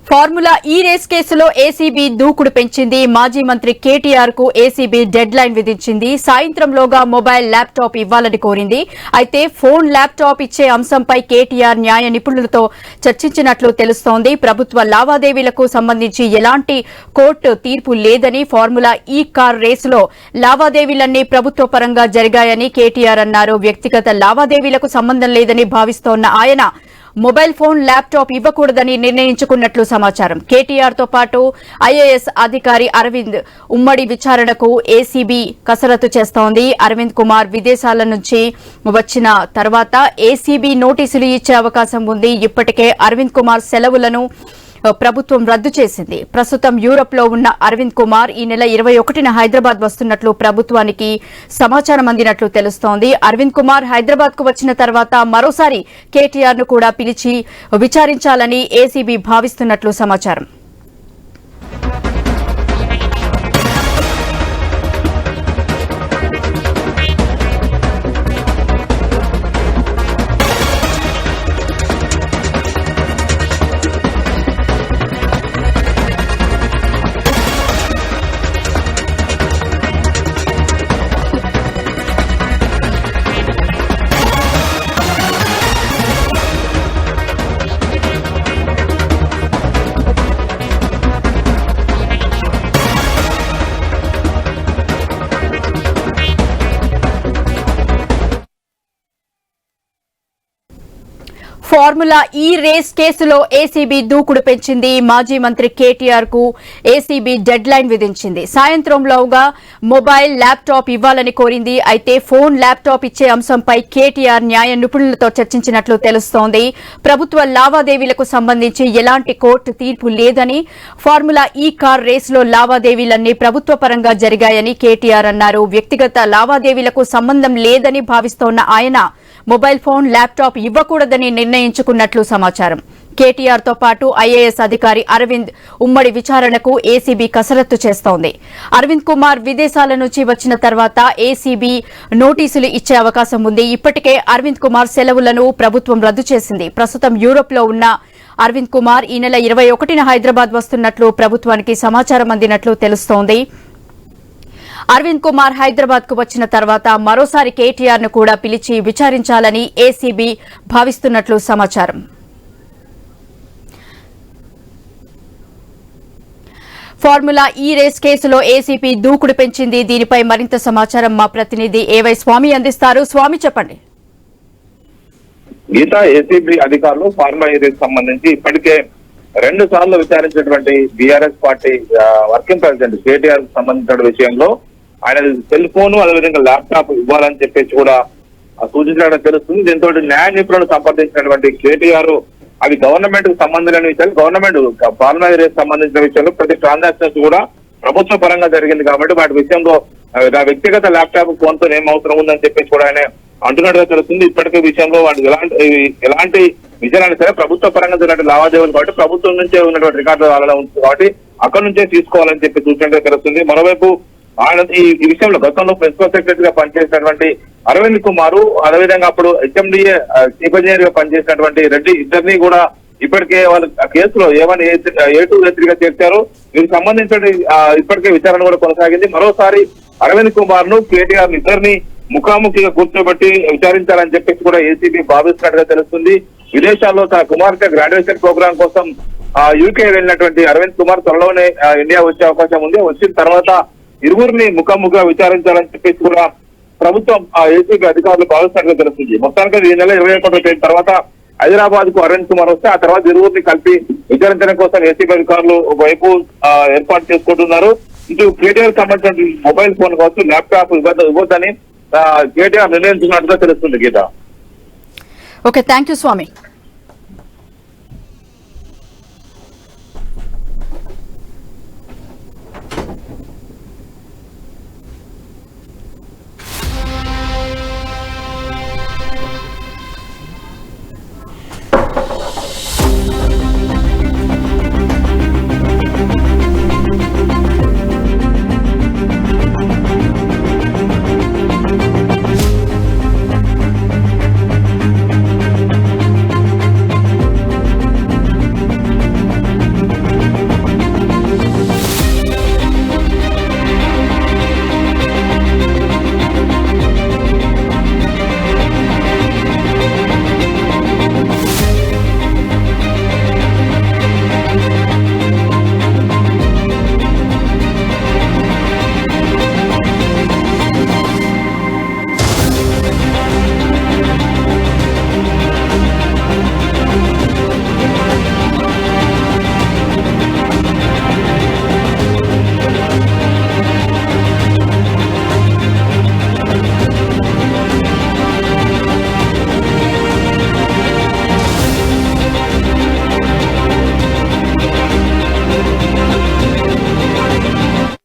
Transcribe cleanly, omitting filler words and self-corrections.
Formula E race కేసులో ACB దూకుడు పెంచింది. మాజీ మంత్రి కేటీఆర్ కు ఏసీబీ డెడ్ లైన్ విధించింది. సాయంత్రంలోగా మొబైల్ ల్యాప్టాప్ ఇవ్వాలని కోరింది. అయితే ఫోన్ ల్యాప్టాప్ ఇచ్చే అంశంపై కేటీఆర్ న్యాయ నిపుణులతో చర్చించినట్లు తెలుస్తోంది. ప్రభుత్వ లావాదేవీలకు సంబంధించి ఎలాంటి కోర్టు తీర్పు లేదని, ఫార్ములా ఈ కార్ రేసులో లావాదేవీలన్నీ ప్రభుత్వ పరంగా జరిగాయని కేటీఆర్ అన్నారు. వ్యక్తిగత లావాదేవీలకు సంబంధం లేదని భావిస్తోన్న ఆయన మొబైల్ ఫోన్ ల్యాప్టాప్ ఇవ్వకూడదని నిర్ణయించుకున్నట్లు సమాచారం. కేటీఆర్ తో పాటు ఐఏఎస్ అధికారి అరవింద్ ఉమ్మడి విచారణకు ఏసీబీ కసరత్తు చేస్తోంది. అరవింద్ కుమార్ విదేశాల నుంచి వచ్చిన తర్వాత ఏసీబీ నోటీసులు ఇచ్చే అవకాశం ఉంది. ఇప్పటికే అరవింద్ కుమార్ సెలవులను ప్రభుత్వం రద్దు చేసింది. ప్రస్తుతం యూరప్ లో ఉన్న అరవింద్ కుమార్ ఈ నెల 21న హైదరాబాద్ వస్తున్నట్లు ప్రభుత్వానికి సమాచారం అందినట్లు తెలుస్తోంది. అరవింద్ కుమార్ హైదరాబాద్ కు వచ్చిన తర్వాత మరోసారి కేటీఆర్ ను కూడా పిలిచి విచారించాలని ఏసీబీ భావిస్తున్నట్లు సమాచారం. ఫార్ములా ఈ రేస్ కేసులో ఏసీబీ దూకుడు పెంచింది. మాజీ మంత్రి కేటీఆర్ కు ఏసీబీ డెడ్ లైన్ విధించింది. సాయంత్రంలోగా మొబైల్ ల్యాప్టాప్ ఇవ్వాలని కోరింది. అయితే ఫోన్ ల్యాప్టాప్ ఇచ్చే అంశంపై కేటీఆర్ న్యాయ నిపుణులతో చర్చించినట్లు తెలుస్తోంది. ప్రభుత్వ లావాదేవీలకు సంబంధించి ఎలాంటి కోర్టు తీర్పు లేదని, ఫార్ములా ఈ కార్ రేసులో లావాదేవీలన్నీ ప్రభుత్వ పరంగా జరిగాయని కేటీఆర్ అన్నారు. వ్యక్తిగత లావాదేవీలకు సంబంధం లేదని భావిస్తోన్న ఆయన మొబైల్ ఫోన్ ల్యాప్టాప్ ఇవ్వకూడదని నిర్ణయించుకున్నట్లు సమాచారం. కేటీఆర్ తో పాటు ఐఏఎస్ అధికారి అరవింద్ ఉమ్మడి విచారణకు ఏసీబీ కసరత్తు చేస్తోంది. అరవింద్ కుమార్ విదేశాల నుంచి వచ్చిన తర్వాత ఏసీబీ నోటీసులు ఇచ్చే అవకాశం ఉంది. ఇప్పటికే అరవింద్ కుమార్ సెలవులను ప్రభుత్వం రద్దు చేసింది. ప్రస్తుతం యూరప్ లో ఉన్న అరవింద్ కుమార్ ఈ నెల 21న హైదరాబాద్ వస్తున్నట్లు ప్రభుత్వానికి సమాచారం అందినట్లు తెలుస్తోంది. అరవింద్ కుమార్ హైదరాబాద్ కు వచ్చిన తర్వాత మరోసారి కేటీఆర్ ను కూడా పిలిచి విచారించాలని ఏసీబీ భావిస్తున్నట్లు సమాచారం. ఫార్ములా ఈ రేస్ కేసులో ఏసీబీ దూకుడు పెంచింది. దీనిపై మరింత సమాచారం మా ప్రతినిధి ఏవై స్వామి అందిస్తారు. స్వామి, చెప్పండి. గీతా, ఏసీబీ అధికారులు ఫార్ములా ఈ రేస్ సంబంధించి ఇప్పటికే 2 సార్లు విచారించినటువంటి BRS party working president KTR కు సంబంధించిన విషయంలో ఆయన సెల్ ఫోన్ అదేవిధంగా ల్యాప్టాప్ ఇవ్వాలని చెప్పేసి కూడా సూచించడం తెలుస్తుంది. దీంతో న్యాయ నిపుణులు సంప్రదించినటువంటి కేటీఆర్ అవి గవర్నమెంట్ కు సంబంధం లేని విషయాలు, గవర్నమెంట్ ఫార్ములా రేస్ సంబంధించిన విషయంలో ప్రతి ట్రాన్సాక్షన్స్ కూడా ప్రభుత్వ పరంగా జరిగింది కాబట్టి వాటి విషయంలో వ్యక్తిగత ల్యాప్టాప్ ఫోన్ తో ఏం అవసరం ఉందని చెప్పేసి కూడా ఆయన అంటున్నట్టుగా తెలుస్తుంది. ఇప్పటికే విషయంలో వాటి ఎలాంటి విషయాలు సరే ప్రభుత్వ పరంగా జరిగిన లావాదేవీలు కాబట్టి ప్రభుత్వం నుంచే ఉన్నటువంటి రికార్డులు అలా ఉంటుంది కాబట్టి అక్కడి నుంచే తీసుకోవాలని చెప్పి సూచనగా తెలుస్తుంది. మరోవైపు ఆయన ఈ విషయంలో గతంలో ప్రిన్సిపల్ సెక్రటరీ గా పనిచేసినటువంటి అరవింద్ కుమార్, అదేవిధంగా అప్పుడు హెచ్ఎండిఏ చీఫ్ ఇంజనీర్ గా పనిచేసినటువంటి రెడ్డి ఇద్దరిని కూడా ఇప్పటికే వాళ్ళ కేసులో A1 A2 A3 గా చేర్చారు. దీనికి సంబంధించిన ఇప్పటికే విచారణ కూడా కొనసాగింది. మరోసారి అరవింద్ కుమార్ ను కేటీఆర్ ఇద్దరిని ముఖాముఖిగా కూర్చోబెట్టి విచారించాలని చెప్పేసి కూడా ఏసీబీ భావిస్తున్నట్టుగా తెలుస్తుంది. విదేశాల్లో తన కుమార్తె గ్రాడ్యుయేషన్ ప్రోగ్రామ్ కోసం యూకే వెళ్ళినటువంటి అరవింద్ కుమార్ త్వరలోనే ఇండియా వచ్చే అవకాశం ఉంది. వచ్చిన తర్వాత ఇరువురిని ముఖాముఖిగా విచారించాలని చెప్పేసి కూడా ప్రభుత్వం ఏసీబీ అధికారులు భావిస్తున్నట్టుగా తెలుస్తుంది. మొత్తానికి ఈ నెల 21వ తేదీ తర్వాత హైదరాబాద్ కు అరవింద్ కుమార్ వస్తే ఆ తర్వాత ఇరువురిని కలిపి విచారించడం కోసం ఏసీబీ అధికారులు ఒకవైపు ఏర్పాటు చేసుకుంటున్నారు. ఇటు కేటీఆర్ సంబంధించిన మొబైల్ ఫోన్ కావచ్చు, ల్యాప్టాప్ ఇవ్వద్దని కేటీఆర్ నిర్ణయించుకున్నట్టుగా తెలుస్తుంది. గీత, ఓకే, థ్యాంక్ యూ స్వామి.